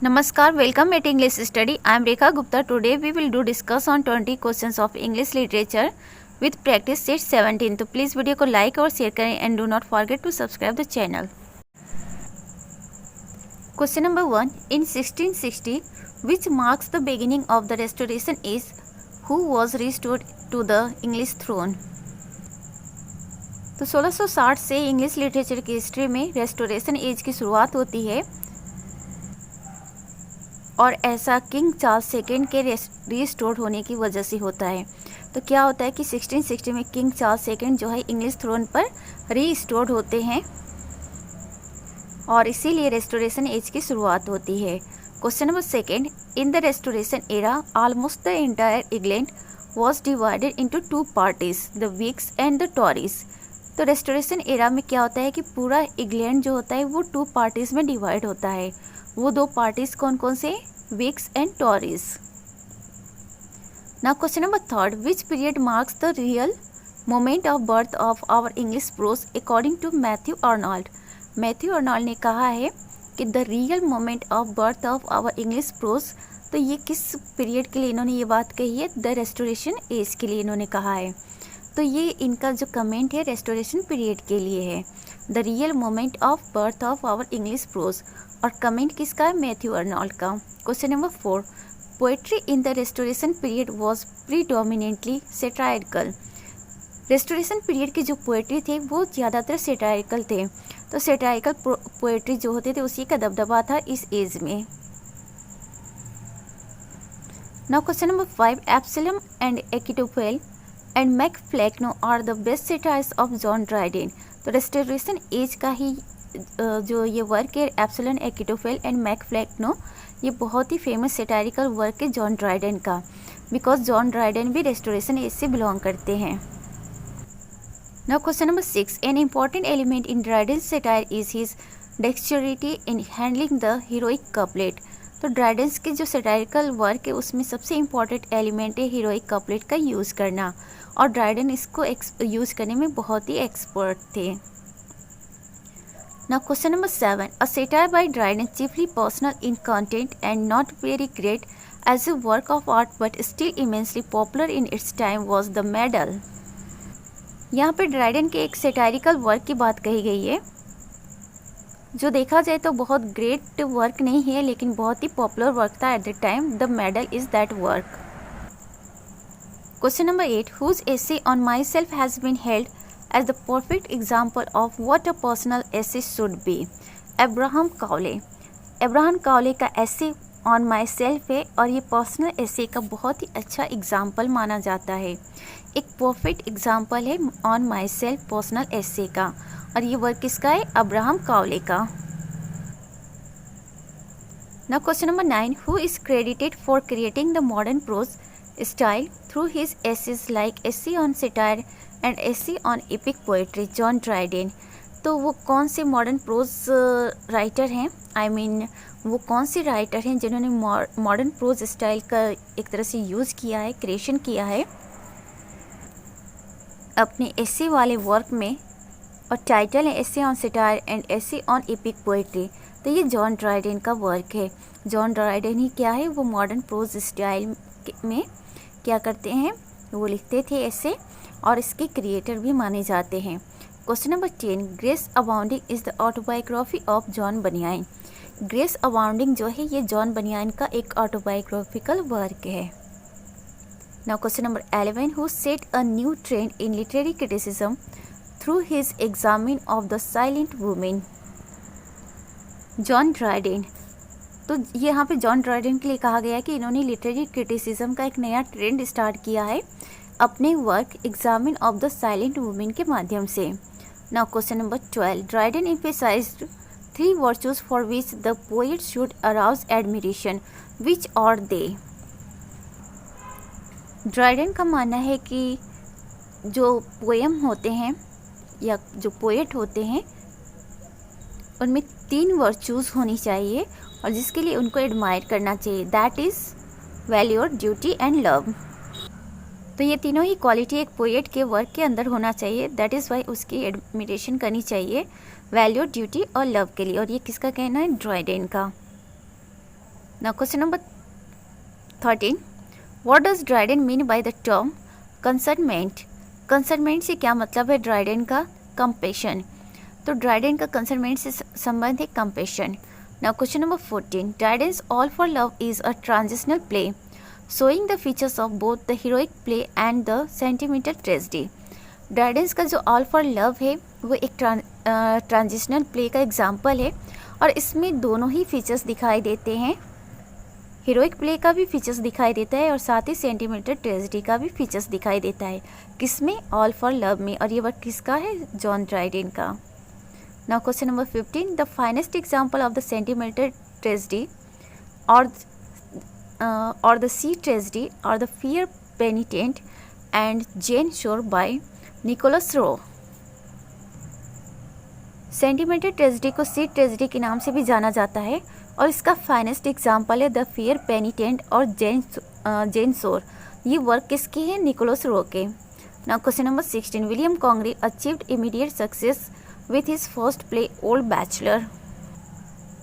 Namaskar, welcome at English Study. I am Rekha Gupta. Today we will do discuss on 20 questions of English literature with practice set 17. तो please video को like और share करें and do not forget to subscribe the channel. Question number 1. In 1660, which marks the beginning of the Restoration Age, who was restored to the English throne? तो 1660 से English literature की history में restoration age की शुरुआत होती है और ऐसा किंग चार्ल्स सेकेंड के रिस्टोर होने की वजह से होता है. तो क्या होता है कि 1660 में किंग चार्ल्स सेकेंड जो है इंग्लिश थ्रोन पर रीस्टोर्ड होते हैं और इसीलिए रेस्टोरेशन एज की शुरुआत होती है. Question number 2. In the restoration era almost the entire England was divided into two parties, the Whigs and the Tories. तो रेस्टोरेशन एरा में क्या होता है कि पूरा इंग्लैंड जो होता है वो टू पार्टीज में डिवाइड होता है. वो दो पार्टीज कौन कौन से? Whigs and Tories. Now question number 3. Which period marks the real moment of birth of our English prose according to Matthew Arnold. Matthew Arnold ने कहा है कि the real moment of birth of our English prose. तो ये किस period के लिए इन्होंने ये बात कही है? द रेस्टोरेशन एज के लिए इन्होंने कहा है. तो ये इनका जो कमेंट है रेस्टोरेशन पीरियड के लिए है, the real moment of birth of our English prose. और कमेंट किसका है? मैथ्यू अर्नोल्ड का. Question number 4. Poetry in the restoration period was predominantly satirical. Restoration period की जो पोएट्री थे वो ज़्यादातर सेटायरिकल थे. तो सेटायरिकल पोएट्री जो होते थे उसी का दबदबा था इस एज में. Now question number 5. Absalom and Achitophel and MacFlecknoe are the best satires of John Dryden. तो रेस्टोरेशन एज का ही जो ये वर्क है एब्सलम, अकिटोफेल एंड मैकफ्लेक्नो, ये बहुत ही फेमस सेटायरिकल वर्क है जॉन ड्राइडेन का, बिकॉज जॉन ड्राइडेन भी रेस्टोरेशन एज से बिलोंग करते हैं. Now question number 6. An important element in Dryden satire is his dexterity in handling the heroic couplet. तो ड्राइडेंस के जो सेटायरिकल वर्क है उसमें सबसे इम्पॉर्टेंट एलिमेंट है हीरोइक कपलेट का यूज़ करना, और ड्राइडेन इसको यूज़ करने में बहुत ही एक्सपर्ट थे. Now question number 7. A satire by Dryden, chiefly personal in content and not very great as a work of art but still immensely popular in its time, was The Medal. यहाँ पे Dryden के एक सेटायरिकल work की बात कही गई है जो देखा जाए तो बहुत ग्रेट वर्क नहीं है लेकिन बहुत ही पॉपुलर वर्क था at the time. The medal is that work. Question number 8. Whose essay on my self has been held as the perfect example of what a personal essay should be. Abraham Cowley. Abraham Cowley का essay on myself है और ये personal essay का बहुत ही अच्छा example माना जाता है. एक परफेक्ट एग्जाम्पल है on myself पर्सनल essay का, और ये वर्क किसका है? अब्राहम काउले का. Now question number 9. Who is credited for creating the modern prose style through his essays like essay on satire and essay on epic poetry? John Dryden. तो वो कौन से मॉडर्न प्रोज राइटर हैं? वो कौन से writer हैं जिन्होंने मॉडर्न प्रोज स्टाइल का एक तरह से यूज़ किया है, क्रिएशन किया है अपने एसे वाले वर्क में, और टाइटल है essay on satire and essay on epic poetry. तो ये जॉन ड्राइडेन का वर्क है. जॉन ड्राइडेन ही क्या है? वो मॉडर्न प्रोज स्टाइल में क्या करते हैं? वो लिखते थे ऐसे, और इसके क्रिएटर भी माने जाते हैं. Question number 10. Grace Abounding is the autobiography of John Bunyan. Grace Abounding जो है ये जॉन बनियान का एक ऑटोबायोग्राफिकल वर्क है. Now question number 11. Who set a new trend in literary criticism through his examen of the silent Woman. John Dryden. तो यहाँ पे John Dryden के लिए कहा गया कि इन्होंने लिटरेरी क्रिटिसिज्म का एक नया ट्रेंड स्टार्ट किया है अपने work examine of the silent women के माध्यम से. Now question number 12. Dryden emphasized 3 virtues for which the poet should arouse admiration. Which are they? Dryden का मानना है कि जो पोएम होते हैं या जो पोएट होते हैं उनमें 3 वर्चूज़ होनी चाहिए और जिसके लिए उनको एडमायर करना चाहिए. That is valour, duty and love. तो ये तीनों ही क्वालिटी एक पोएट के वर्क के अंदर होना चाहिए. दैट इज़ वाई उसकी एडमिरेशन करनी चाहिए वैल्यू, ड्यूटी और लव के लिए. और ये किसका कहना है? ड्राइडेन का. Now question number 13. What does Dryden mean by the term कंसर्नमेंट? कंसर्नमेंट से क्या मतलब है ड्राइडेन का? कंपेशन। तो ड्राइडेन का कंसर्नमेंट से संबंध है compassion. Now question number 14. Dryden's All for Love is a transitional play showing the features of both the heroic play and the sentimental tragedy. Dryden's का जो ऑल फॉर लव है वो एक ट्रांजिशनल प्ले का एग्जाम्पल है और इसमें दोनों ही फीचर्स दिखाई देते हैं। हीरोइक प्ले का भी फीचर्स दिखाई देता है और साथ ही सेंटिमेंटल ट्रेजेडी का भी फीचर्स दिखाई देता है। किसमें? ऑल फॉर लव में। और ये वर्क किसका है? जॉन ड्राइडेन का। Now question number 15. The finest example of the sentimental tragedy और द सी ट्रेजेडी और द फियर पेनिटेंट एंड जेन शोर बाय निकोलस रो। सेंटिमेंटल ट्रेजेडी को सी ट्रेजेडी के नाम से भी जाना जाता है और इसका फाइनेस्ट एग्जाम्पल है द फियर पेनिटेंट और जेन शोर। ये वर्क किसके हैं? निकोलस रो के। Now question number 16. William Congreve achieved immediate success with his first play Old Bachelor.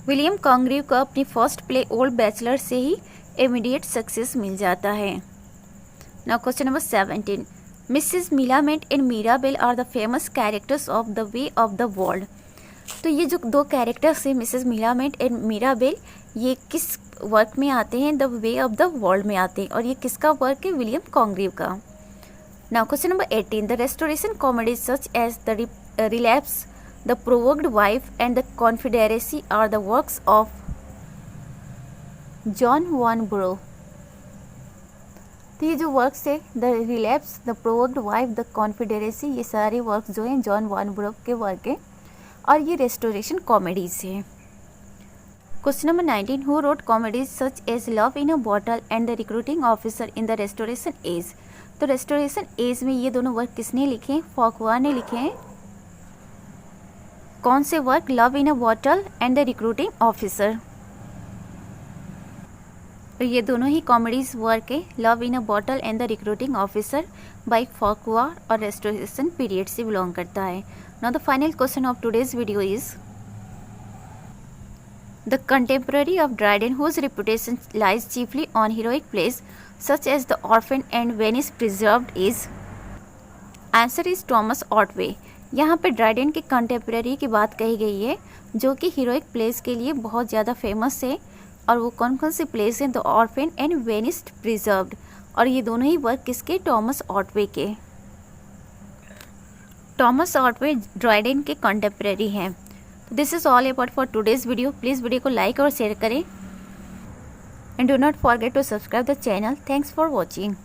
William Congreve को अपनी फर्स्ट प्ले ओल्ड बैचलर से ही इमीडिएट सक्सेस मिल जाता है। Now question number 17. Mrs Millamant and Mirabell are the famous characters of the way of the world. तो ये जो दो कैरेक्टर्स हैं मिसेस मिलामेंट एंड मीराबेल, ये किस वर्क में आते हैं? The way of the World में आते हैं और ये किसका वर्क है? विलियम कॉन्ग्रीव का। Now question number 18. The Restoration comedies such as the Relapse, the Provoked Wife and the Confederacy are the works of John Vanbrugh. तो ये जो वर्क्स है the Relapse, the Provoked Wife, the Confederacy, ये सारे works जो हैं John Vanbrugh के work हैं और ये रेस्टोरेशन कॉमेडीज है। Question number 19. Who wrote comedies such as love in a bottle and the recruiting officer in the restoration age. तो रेस्टोरेशन एज में ये दोनों वर्क किसने लिखे हैं? फॉकवा ने लिखे हैं। कौन से work? Love in a bottle and the recruiting Officer. तो ये दोनों ही कॉमेडीज वर्क है Love in a bottle and the recruiting Officer by Farquhar और रेस्टोरेशन पीरियड से बिलोंग करता है। Now the final question of today's video is the contemporary of Dryden whose reputation lies chiefly on heroic plays such as The Orphan and Venice Preserved is। Answer is Thomas Otway। यहाँ पे Dryden के contemporary की बात कही गई है जो कि हीरोइक प्लेस के लिए बहुत ज़्यादा फेमस है और वो कौन कौन से प्लेस हैं? The orphan and Venice preserved. और ये दोनों ही वर्क किसके? टॉमस ऑटवे के। टॉमस ऑटवे ड्राइडेन के कंटेम्प्रेरी हैं। तो this is all about for today's video. Please video को लाइक और शेयर करें and do not forget to subscribe the channel. Thanks for watching.